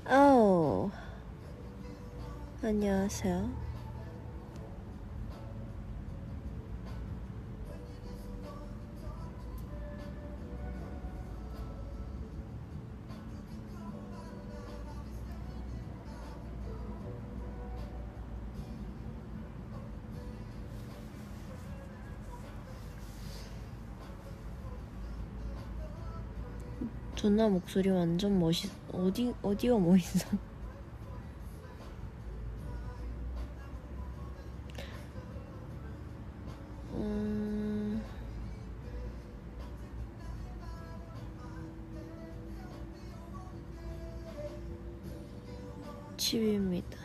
아우, 안녕하세요. 누나 목소리 완전 멋있. 어디가 멋있어? 집입니다.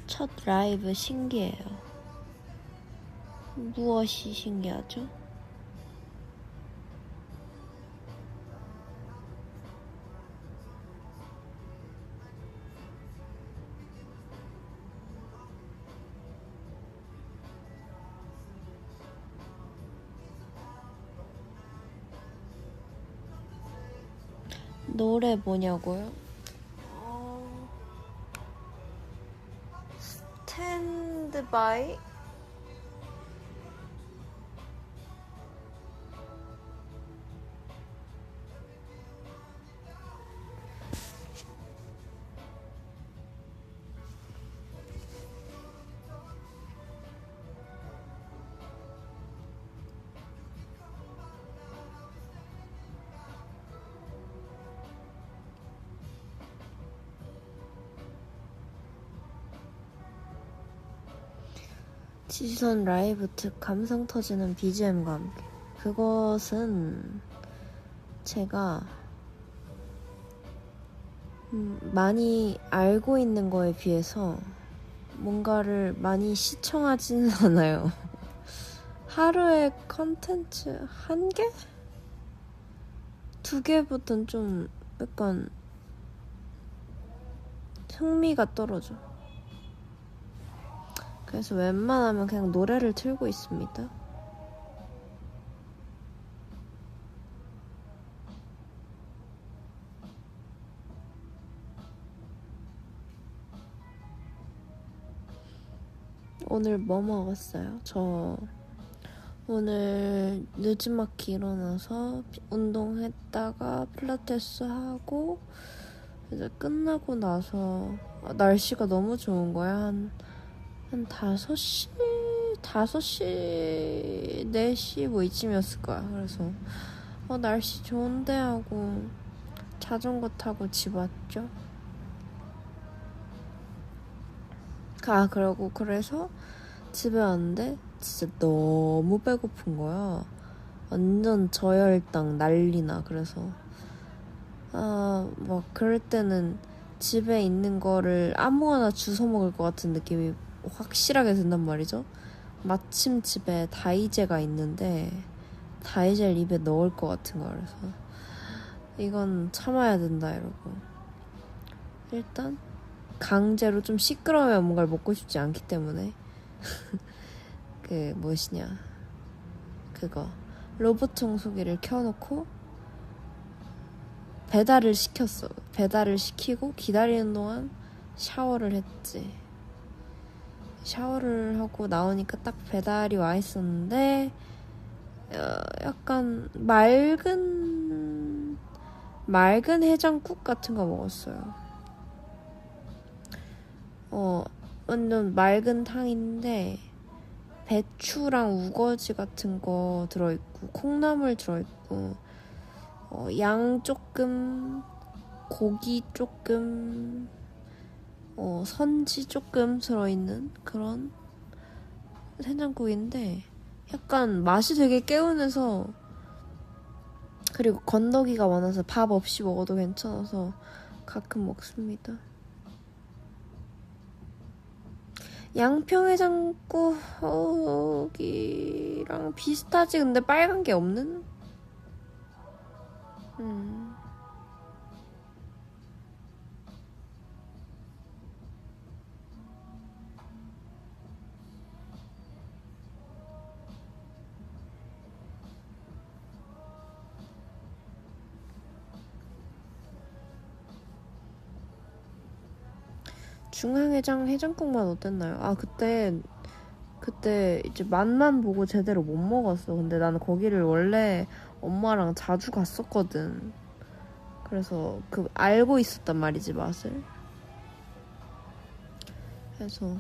첫 라이브 신기해요. 무엇이 신기하죠? 노래 뭐냐고요? 스탠드 바이? 지선 라이브 특 감성 터지는 BGM과 함께. 그것은 제가 많이 알고 있는 거에 비해서 뭔가를 많이 시청하지는 않아요. 하루에 컨텐츠 1개? 2개부터는 좀 약간 흥미가 떨어져. 그래서 웬만하면 그냥 노래를 틀고 있습니다. 오늘 뭐 먹었어요? 저 오늘 늦지막히 일어나서 운동했다가 필라테스 하고 이제 끝나고 나서 날씨가 너무 좋은 거야. 한 5시, 4시 뭐 이쯤이었을 거야. 그래서 날씨 좋은데 하고 자전거 타고 집 왔죠. 그러고 그래서 집에 왔는데 진짜 너무 배고픈 거야. 완전 저혈당 난리나. 그래서 막 그럴 때는 집에 있는 거를 아무거나 주워 먹을 것 같은 느낌이 확실하게 든단 말이죠. 마침 집에 다이제가 있는데 다이제를 입에 넣을 것 같은 거야. 그래서 이건 참아야 된다 이러고 일단 강제로 좀 시끄러우면 뭔가를 먹고 싶지 않기 때문에 그 무엇이냐 그거 로봇 청소기를 켜놓고 배달을 시켰어. 배달을 시키고 기다리는 동안 샤워를 했지. 샤워를 하고 나오니까 딱 배달이 와 있었는데 약간 맑은 해장국 같은 거 먹었어요. 완전 맑은 탕인데 배추랑 우거지 같은 거 들어있고 콩나물 들어있고 양 조금 고기 조금 선지 조금 들어있는 그런 해장국인데 약간 맛이 되게 개운해서 그리고 건더기가 많아서 밥 없이 먹어도 괜찮아서 가끔 먹습니다. 양평해장국이랑 비슷하지. 근데 빨간 게 없는? 음. 중앙해장 해장국만 어땠나요? 아, 그때 이제 맛만 보고 제대로 못 먹었어. 근데 나는 거기를 원래 엄마랑 자주 갔었거든. 그래서 알고 있었단 말이지, 맛을. 그래서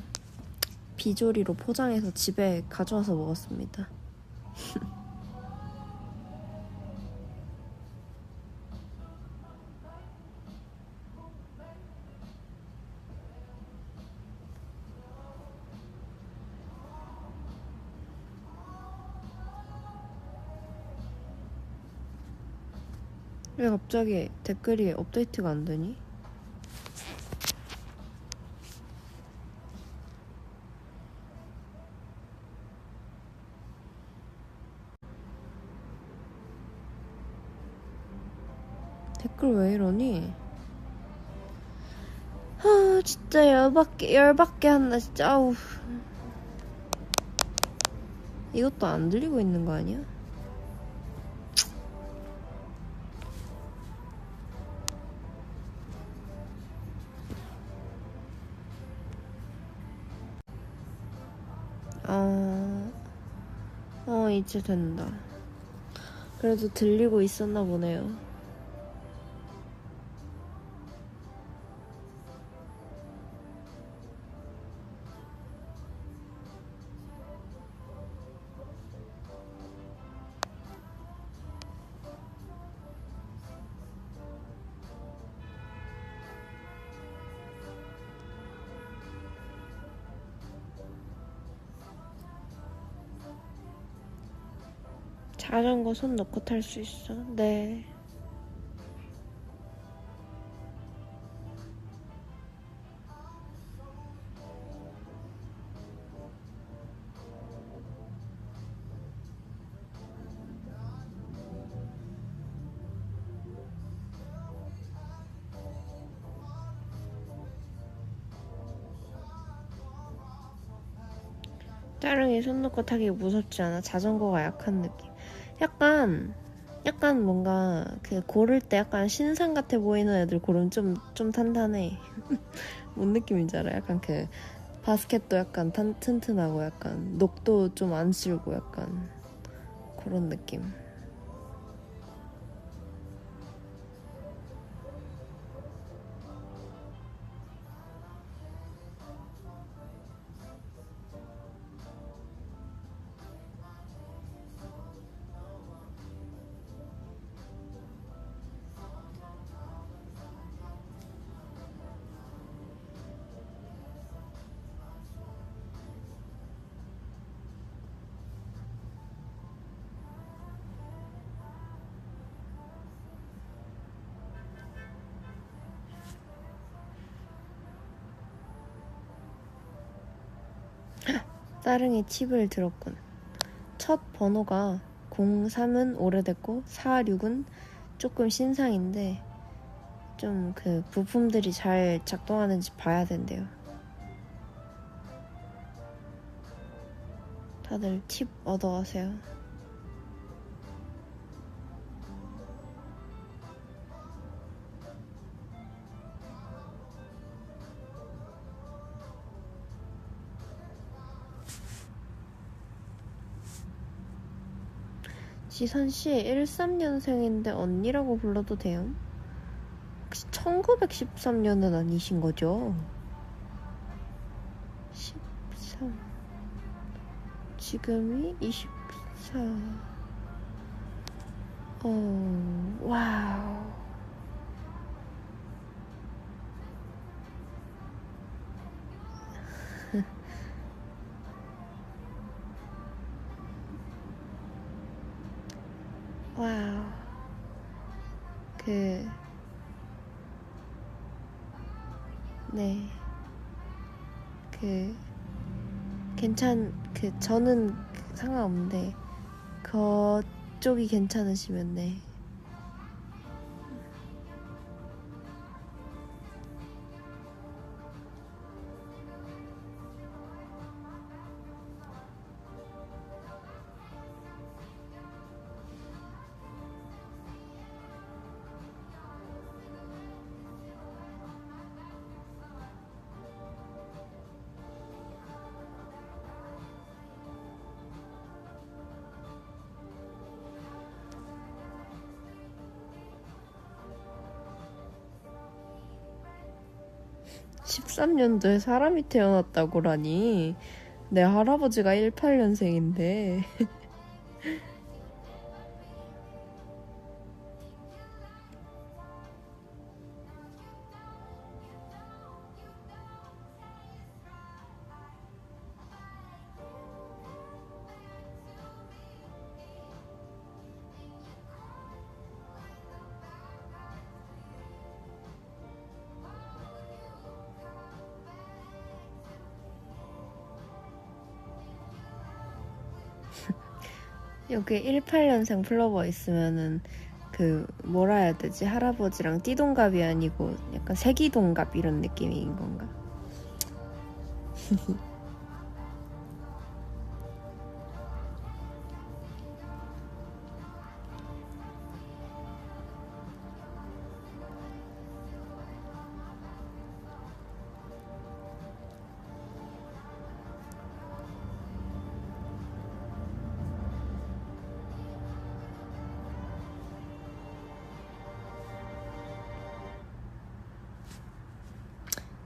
비조리로 포장해서 집에 가져와서 먹었습니다. 왜 갑자기 댓글이 업데이트가 안 되니? 댓글 왜 이러니? 아, 진짜 열받게 한다, 진짜. 아우. 이것도 안 들리고 있는 거 아니야? 이제 된다. 그래도 들리고 있었나 보네요. 자전거 손 넣고 탈 수 있어. 네. 따릉이 손 놓고 타기 무섭지 않아? 자전거가 약한 느낌. 약간 뭔가 고를 때 약간 신상 같아 보이는 애들 고르면 좀 탄탄해. 뭔 느낌인지 알아? 약간 바스켓도 약간 튼튼하고 약간 녹도 좀 안 쓸고 약간 그런 느낌. 따릉이 팁을 들었군. 첫 번호가 03은 오래됐고 46은 조금 신상인데 좀 부품들이 잘 작동하는지 봐야 된대요. 다들 팁 얻어가세요. 지선씨 13년생인데 언니라고 불러도 돼요? 혹시 1913년은 아니신 거죠? 13 지금이 24 와우. 와우. 네. 저는 상관없는데, 그쪽이 괜찮으시면, 네. 13년도에 사람이 태어났다고라니. 내 할아버지가 18년생인데. 여기 18년생 플로버 있으면은 그 뭐라 해야 되지? 할아버지랑 띠동갑이 아니고 약간 새끼동갑 이런 느낌인 건가?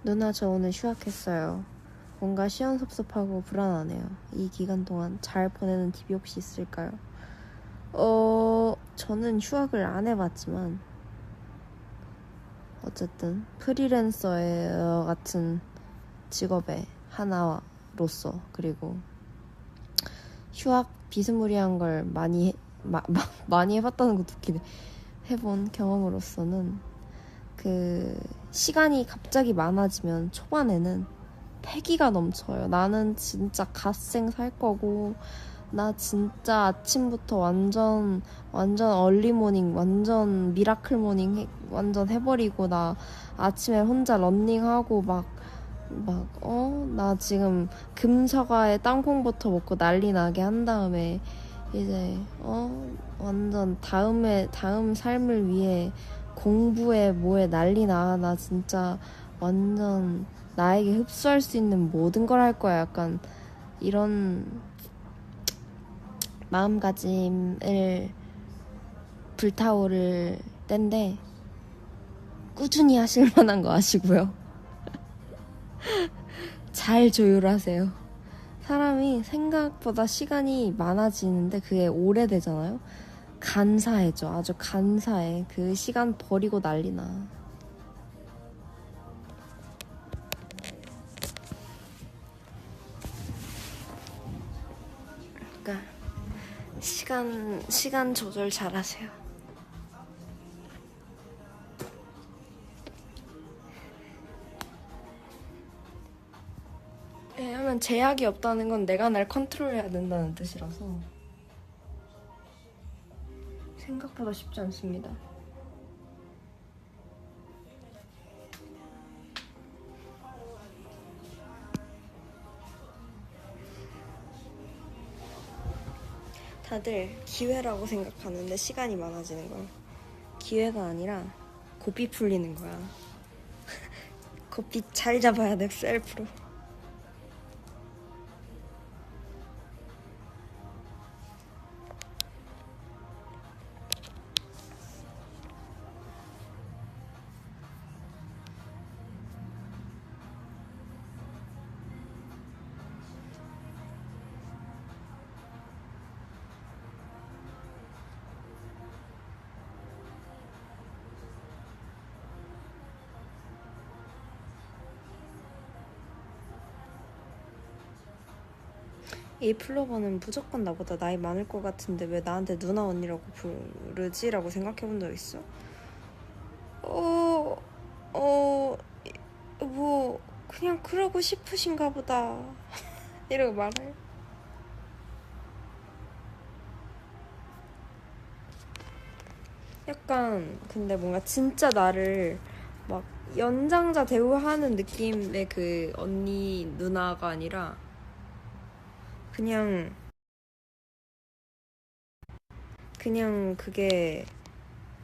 누나 저 오늘 휴학했어요. 뭔가 시원섭섭하고 불안하네요. 이 기간 동안 잘 보내는 팁이 혹시 있을까요? 저는 휴학을 안 해봤지만 어쨌든 프리랜서의 같은 직업의 하나로서 그리고 휴학 비스무리한 걸 많이 해봤다는 것도 웃기네. 해본 경험으로서는 그 시간이 갑자기 많아지면 초반에는 패기가 넘쳐요. 나는 진짜 갓생 살 거고 나 진짜 아침부터 완전 얼리모닝 완전 미라클 모닝 완전 해버리고 나 아침에 혼자 런닝하고 나 지금 금서가에 땅콩부터 먹고 난리 나게 한 다음에 이제 완전 다음 삶을 위해 공부에 뭐에 난리 나 진짜 완전 나에게 흡수할 수 있는 모든 걸 할 거야. 약간 이런 마음가짐을 불타오를 때인데 꾸준히 하실 만한 거 아시고요. 잘 조율하세요. 사람이 생각보다 시간이 많아지는데 그게 오래되잖아요. 간사해져. 아주 간사해. 그 시간 버리고 난리나. 그러니까 시간 조절 잘하세요. 왜냐면 제약이 없다는 건 내가 날 컨트롤해야 된다는 뜻이라서 생각보다 쉽지 않습니다. 다들 기회라고 생각하는데 시간이 많아지는 걸 기회가 아니라 고삐 풀리는 거야. 고삐 잘 잡아야 돼, 셀프로. 이 플로버는 무조건 나보다 나이 많을 것 같은데 왜 나한테 누나 언니라고 부르지? 라고 생각해 본 적 있어? 뭐 그냥 그러고 싶으신가 보다. 이러고 말해. 약간 근데 뭔가 진짜 나를 막 연장자 대우하는 느낌의 그 언니 누나가 아니라 그냥 그게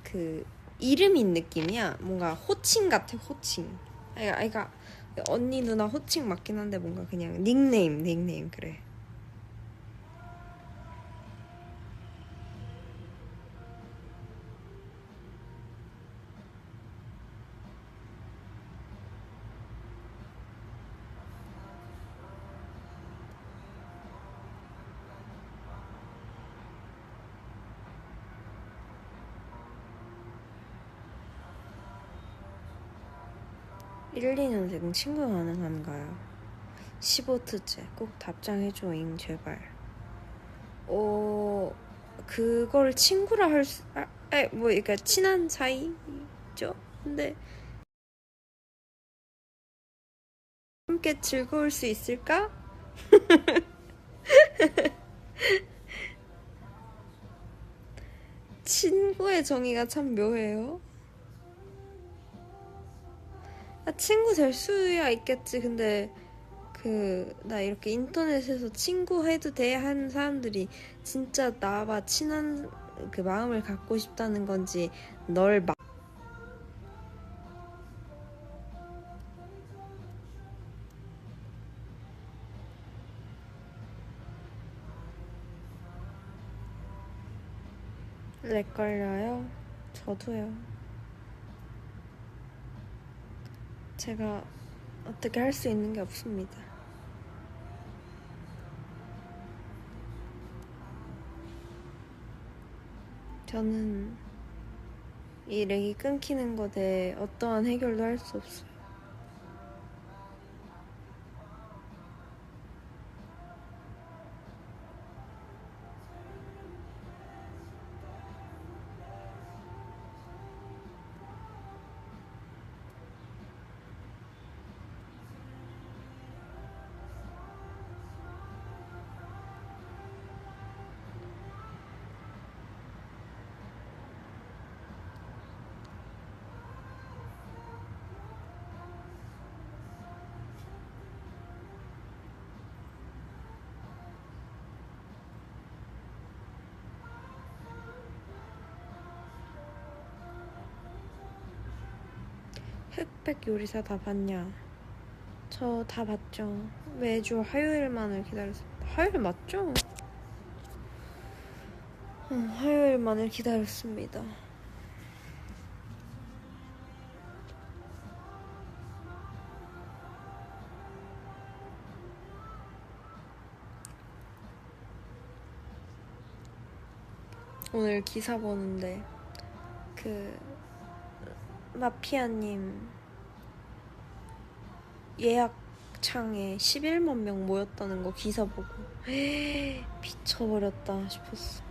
그 이름인 느낌이야. 뭔가 호칭 같아. 호칭. 아이가 언니 누나 호칭 맞긴 한데 뭔가 그냥 닉네임 그래. 1, 2년생 친구 가능한가요? 15트째 꼭 답장해줘잉 제발. 그걸 친구라 할 수... 뭐 그러니까 친한 사이죠? 근데 함께 즐거울 수 있을까? 친구의 정의가 참 묘해요. 친구 될 수야 있겠지. 근데 나 이렇게 인터넷에서 친구 해도 돼 하는 사람들이 진짜 나와 친한 마음을 갖고 싶다는 건지 널 막 렉 걸려요? 저도요. 제가 어떻게 할 수 있는 게 없습니다. 저는 이 렉이 끊기는 것에 어떠한 해결도 할 수 없어요. 흑백 요리사 다 봤냐? 저 다 봤죠. 매주 화요일만을 기다렸습니다. 화요일 맞죠? 화요일만을 기다렸습니다. 오늘 기사 보는데 마피아님 예약창에 11만 명 모였다는 거 기사 보고 미쳐버렸다 싶었어.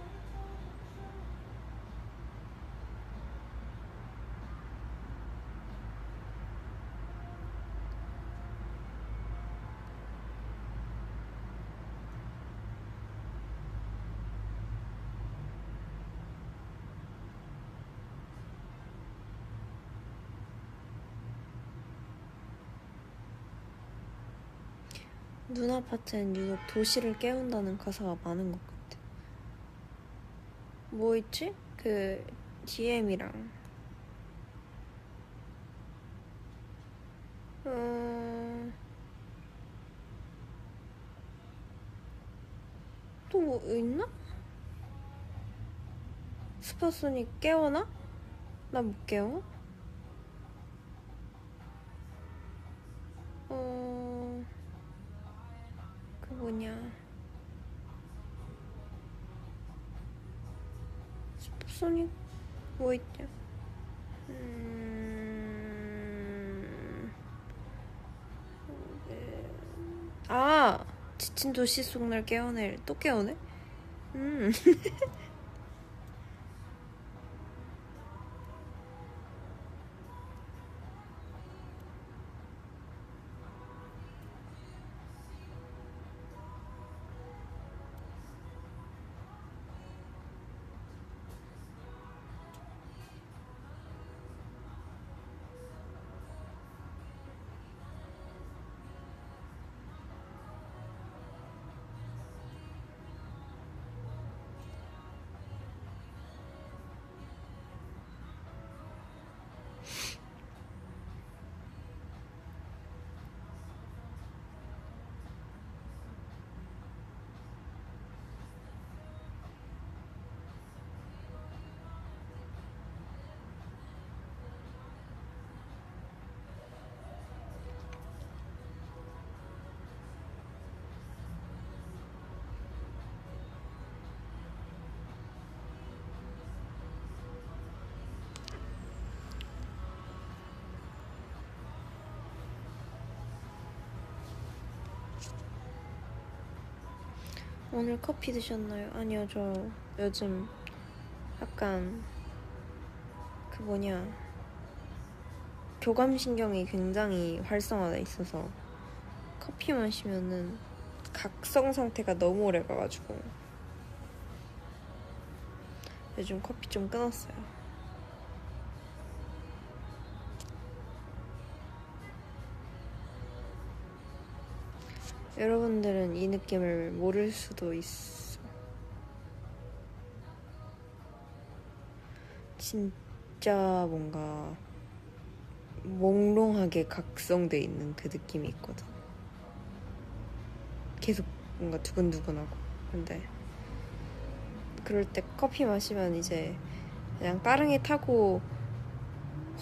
눈 아파트엔 유독 도시를 깨운다는 가사가 많은 것 같아. 뭐 있지? DM이랑 또 뭐 있나? 스파소닉 깨워나? 나 못 깨워? 뭐냐? 스파소닉 뭐 있냐? 지친 도시 속 날 깨워낼 또 깨우네? 오늘 커피 드셨나요? 아니요, 저 요즘 약간 그 뭐냐 교감신경이 굉장히 활성화돼 있어서 커피 마시면은 각성 상태가 너무 오래 가가지고 요즘 커피 좀 끊었어요. 여러분들은 이 느낌을 모를 수도 있어. 진짜 뭔가 몽롱하게 각성돼 있는 그 느낌이 있거든. 계속 뭔가 두근두근하고. 근데 그럴 때 커피 마시면 이제 그냥 따릉이 타고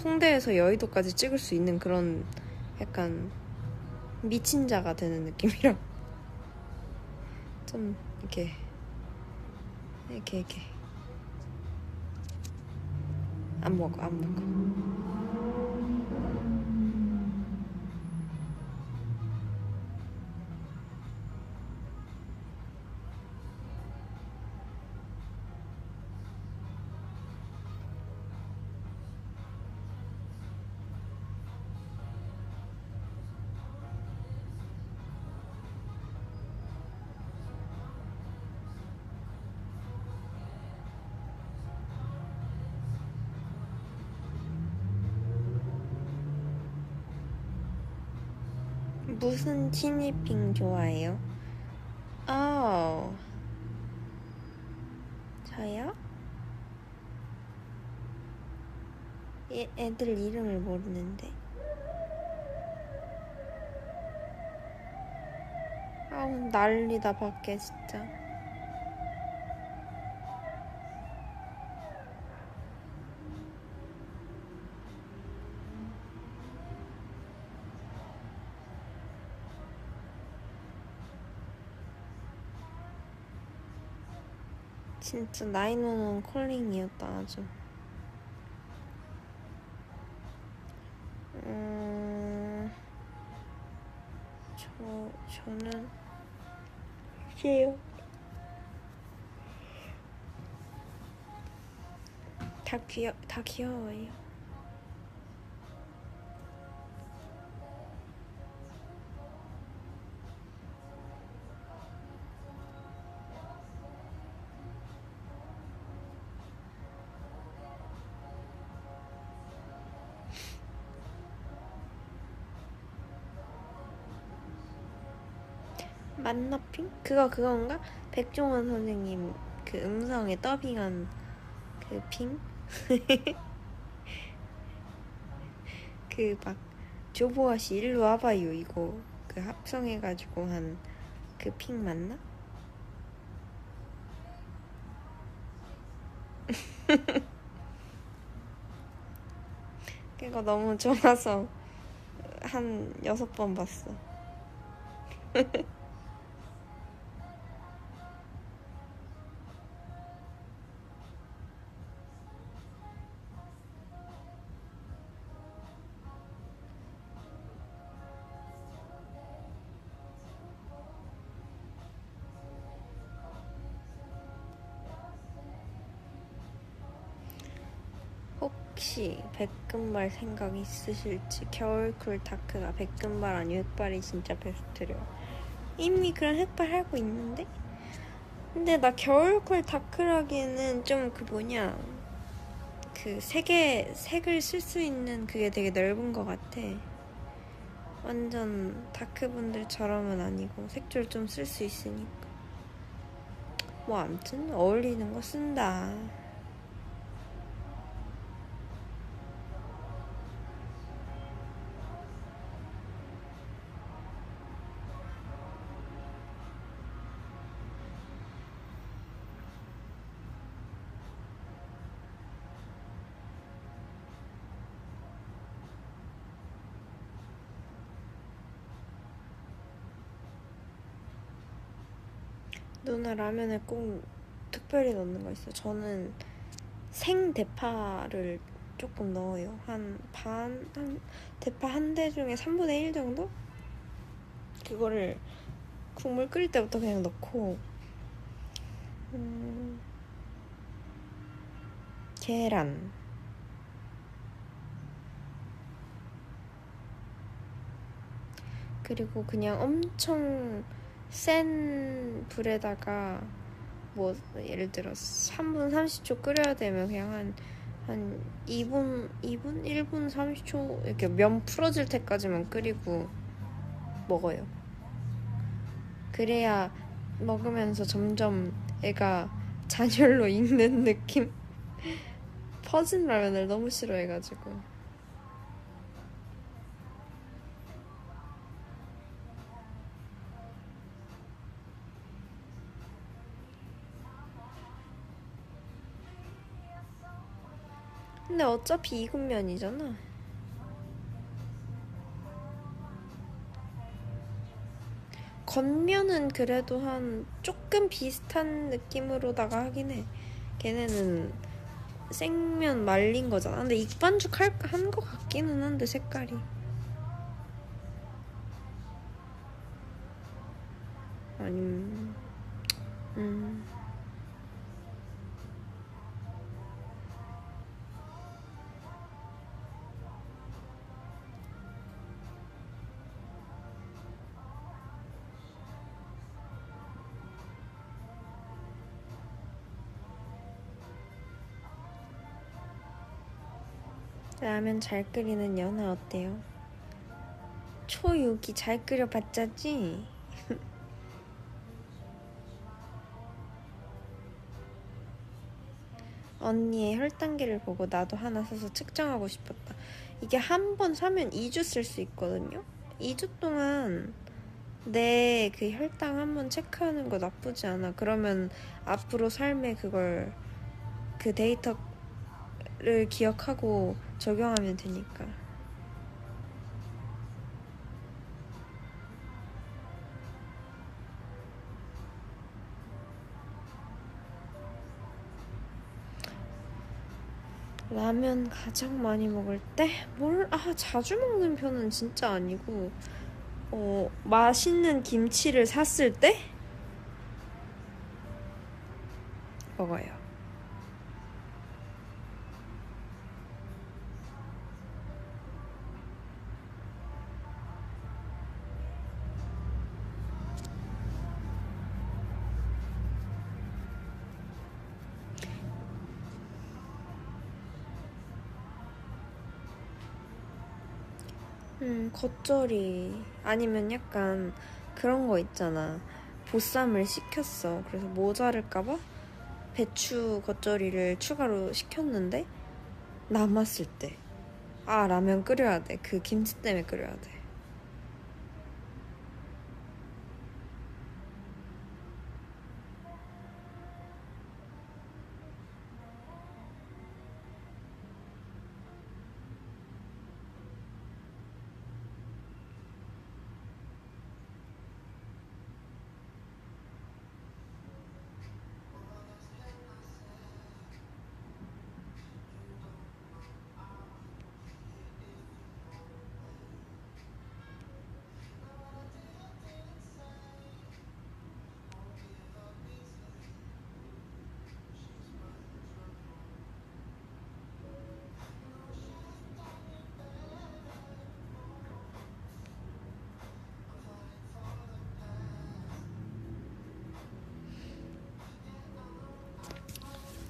홍대에서 여의도까지 찍을 수 있는 그런 약간 미친 자가 되는 느낌이라 좀 이렇게 안 먹어. 무슨 티니핑 좋아해요? 저요? 애들 이름을 모르는데. 난리다 밖에 진짜. 진짜 911 콜링이었다 아주. 저는 예요. 다 귀여워요. 만나핑? 그건가? 백종원 선생님 그 음성에 더빙한 그 핑? 그 막 조보아씨 일로 와봐요 이거 그 합성해가지고 한 그 핑 맞나? 그거 너무 좋아서 한 6번 봤어. 혹시 백금발 생각 있으실지. 겨울쿨 다크가 백금발 아니면 흑발이 진짜 베스트래요. 이미 그런 흑발 하고 있는데? 근데 나 겨울쿨 다크라기에는 좀 그 뭐냐 그 색을 쓸 수 있는 그게 되게 넓은 것 같아. 완전 다크분들처럼은 아니고 색줄 좀 쓸 수 있으니까. 뭐 암튼 어울리는 거 쓴다. 누나 라면에 꼭 특별히 넣는 거 있어요. 저는 생대파를 조금 넣어요. 한 대파 한 대 중에 3분의 1 정도? 그거를 국물 끓일 때부터 그냥 넣고 계란. 그리고 그냥 엄청 센 불에다가 뭐 예를 들어 3분 30초 끓여야 되면 그냥 한 2분 1분 30초 이렇게 면 풀어질 때까지만 끓이고 먹어요. 그래야 먹으면서 점점 애가 잔열로 익는 느낌? 퍼진 라면을 너무 싫어해가지고. 근데 어차피 익은 면이잖아. 겉면은 그래도 한 조금 비슷한 느낌으로다가 하긴 해. 걔네는 생면 말린 거잖아. 근데 익반죽 한 거 같기는 한데 색깔이. 아님. 라면 잘 끓이는 연아 어때요? 초육이 잘 끓여봤자지? 언니의 혈당계를 보고 나도 하나 사서 측정하고 싶었다. 이게 한 번 사면 2주 쓸 수 있거든요? 2주 동안 내 그 혈당 한번 체크하는 거 나쁘지 않아. 그러면 앞으로 삶에 그걸 그 데이터를 기억하고 적용하면 되니까. 라면 가장 많이 먹을 때? 자주 먹는 편은 진짜 아니고, 맛있는 김치를 샀을 때? 먹어요. 겉절이. 아니면 약간 그런 거 있잖아. 보쌈을 시켰어. 그래서 모자랄까봐 배추 겉절이를 추가로 시켰는데 남았을 때. 라면 끓여야 돼. 그 김치 때문에 끓여야 돼.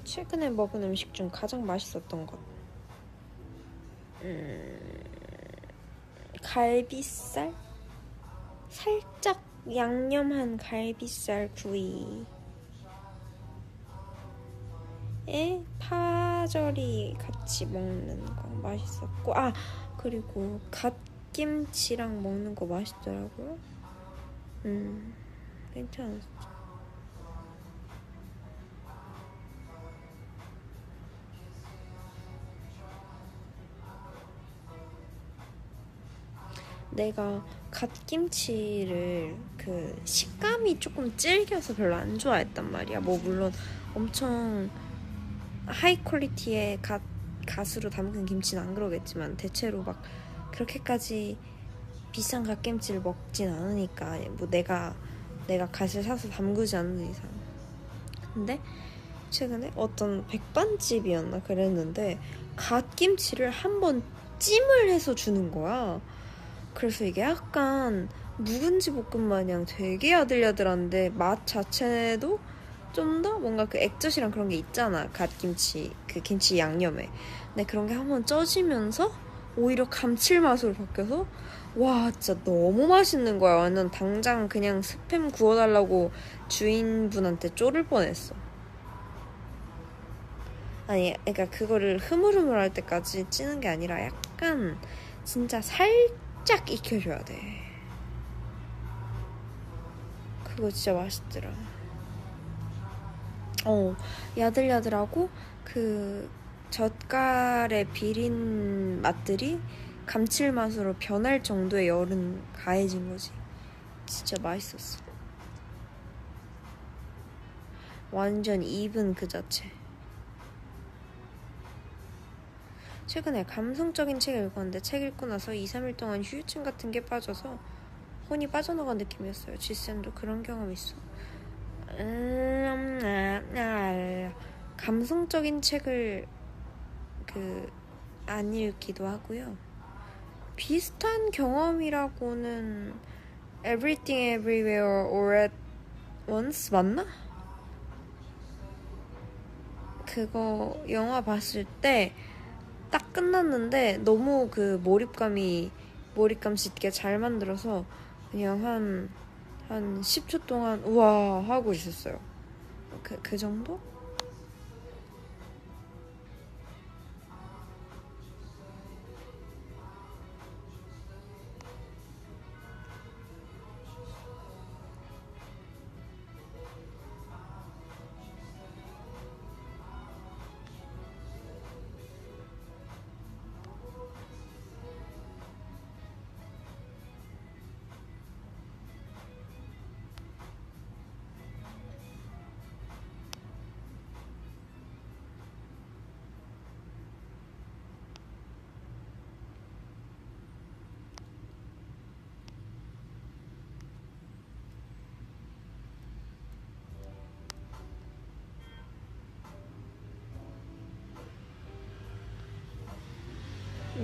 최근에 먹은 음식 중 가장 맛있었던 것. 갈비살? 살짝 양념한 갈비살 구이에 파절이 같이 먹는 거 맛있었고, 그리고 갓김치랑 먹는 거 맛있더라고요. 괜찮았어. 내가 갓김치를 그 식감이 조금 질겨서 별로 안 좋아했단 말이야. 뭐 물론 엄청 하이 퀄리티의 갓으로 담근 김치는 안 그러겠지만 대체로 막 그렇게까지 비싼 갓김치를 먹진 않으니까 뭐 내가 갓을 사서 담그지 않는 이상. 근데 최근에 어떤 백반집이었나 그랬는데 갓김치를 한번 찜을 해서 주는 거야. 그래서 이게 약간 묵은지 볶음 마냥 되게 야들야들한데 맛 자체도 좀 더 뭔가 그 액젓이랑 그런 게 있잖아. 갓김치 그 김치 양념에. 근데 그런 게 한번 쪄지면서 오히려 감칠맛으로 바뀌어서 와 진짜 너무 맛있는 거야. 완전 당장 그냥 스팸 구워달라고 주인분한테 쪼를 뻔했어. 아니 그러니까 그거를 흐물흐물할 때까지 찌는 게 아니라 약간 진짜 살짝 익혀줘야 돼. 그거 진짜 맛있더라. 야들야들하고 그 젓갈의 비린 맛들이 감칠맛으로 변할 정도의 열은 가해진 거지. 진짜 맛있었어. 완전 입은 그 자체. 최근에 감성적인 책을 읽었는데 책 읽고 나서 2, 3일 동안 휴유증 같은 게 빠져서 혼이 빠져나간 느낌이었어요. 지쌤도 그런 경험 있어? 감성적인 책을 안 읽기도 하고요. 비슷한 경험이라고는 Everything Everywhere All at Once 맞나? 그거 영화 봤을 때 딱 끝났는데 너무 그 몰입감 짙게 잘 만들어서 그냥 한 10초 동안 우와 하고 있었어요. 그 정도?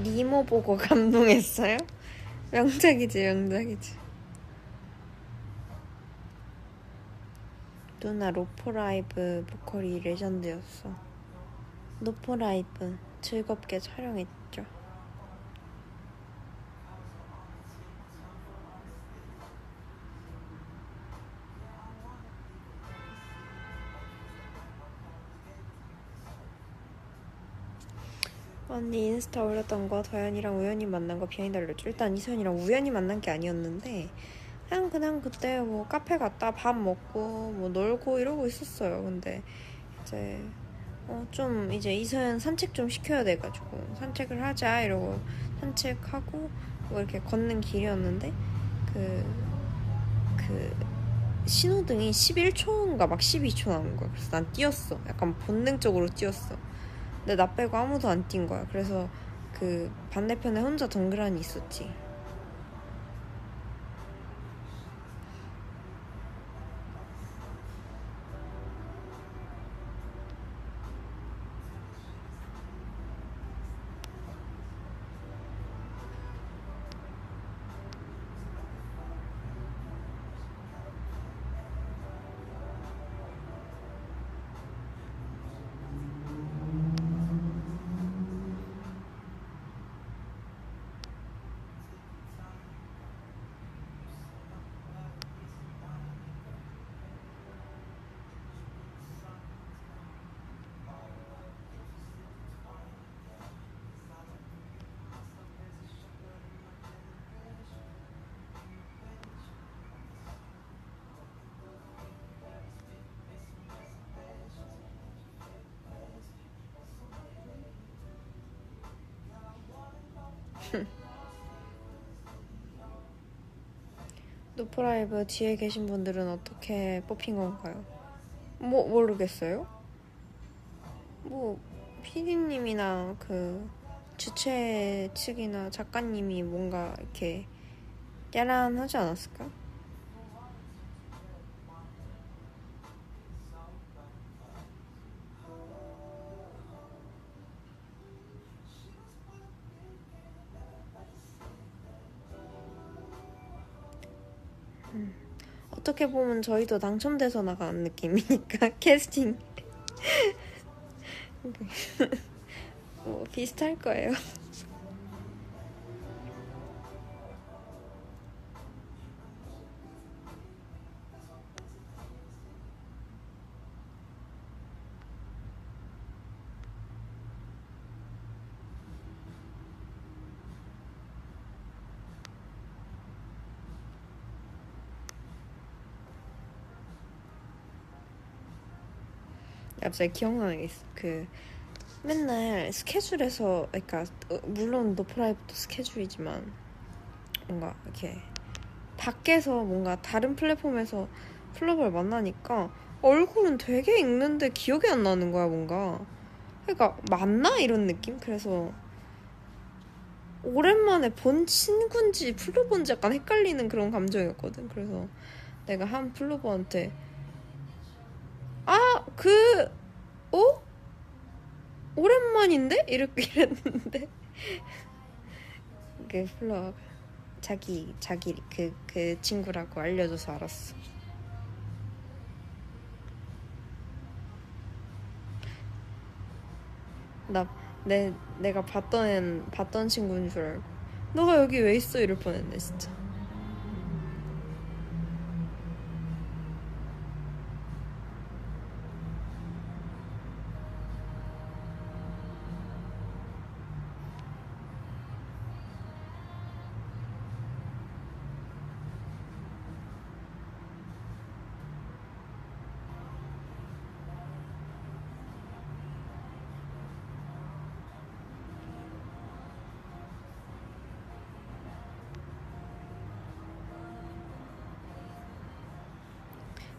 니모 보고 감동했어요? 명작이지 명작이지. 누나 로포라이브 보컬이 레전드였어. 로포라이브 즐겁게 촬영했죠. 언니 인스타 올렸던 거 도연이랑 우연히 만난 거 비하인드 알려줘. 일단 이소연이랑 우연히 만난 게 아니었는데 그냥 그때 뭐 카페 갔다 밥 먹고 뭐 놀고 이러고 있었어요. 근데 이제 좀 이제 이소연 산책 좀 시켜야 돼가지고 산책을 하자 이러고 산책하고 뭐 이렇게 걷는 길이었는데 그 신호등이 11초인가 막 12초 나온 거야. 그래서 난 뛰었어. 약간 본능적으로 뛰었어. 근데 나 빼고 아무도 안 뛴 거야. 그래서 그 반대편에 혼자 덩그러니 있었지. 노프라이브 뒤에 계신 분들은 어떻게 뽑힌 건가요? 모르겠어요. PD님이나 그 주최 측이나 작가님이 뭔가 이렇게 깨란하지 않았을까? 어떻게 보면 저희도 당첨돼서 나가는 느낌이니까 캐스팅 뭐 비슷할 거예요. 갑자기 기억나는 게 있어. 그 맨날 스케줄에서, 그러니까 물론 노프라이브도 스케줄이지만 뭔가 이렇게 밖에서 뭔가 다른 플랫폼에서 플로버를 만나니까 얼굴은 되게 익는데 기억이 안 나는 거야, 뭔가. 그러니까 맞나? 이런 느낌? 그래서 오랜만에 본 친구인지 플로버인지 약간 헷갈리는 그런 감정이었거든. 그래서 내가 한 플로버한테 어? 오랜만인데? 이렇게 이랬는데 그 플로버가 자기 그 친구라고 알려줘서 알았어. 내가 봤던 친구인 줄 알고 너가 여기 왜 있어? 이럴 뻔했네 진짜.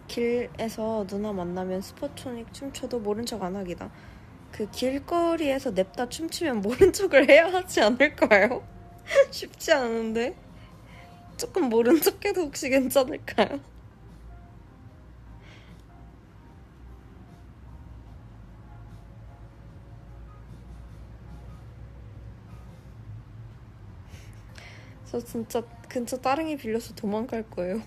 길에서 누나 만나면 스포초닉 춤춰도 모른 척 안 하기다. 그 길거리에서 냅다 춤추면 모른 척을 해야 하지 않을까요? 쉽지 않은데. 조금 모른 척해도 혹시 괜찮을까요? 저 진짜 근처 따릉이 빌려서 도망갈 거예요.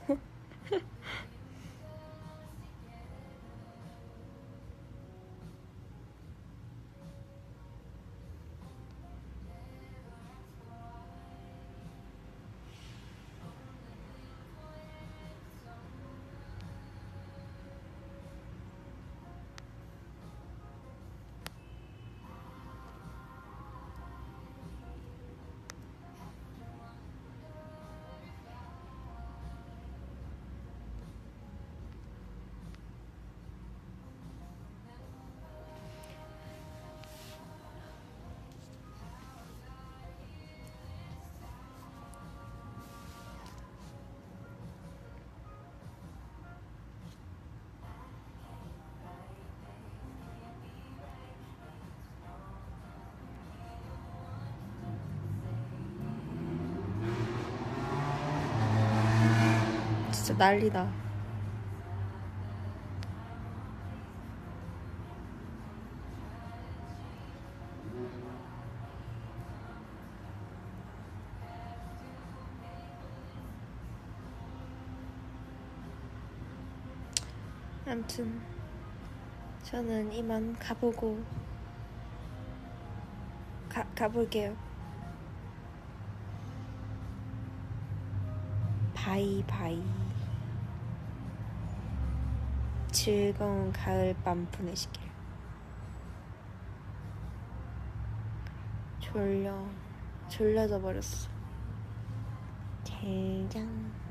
진짜 난리다. 아무튼 저는 이만 가볼게요. 바이바이. 즐거운 가을밤 보내시길. 졸려져 버렸어. 젠장.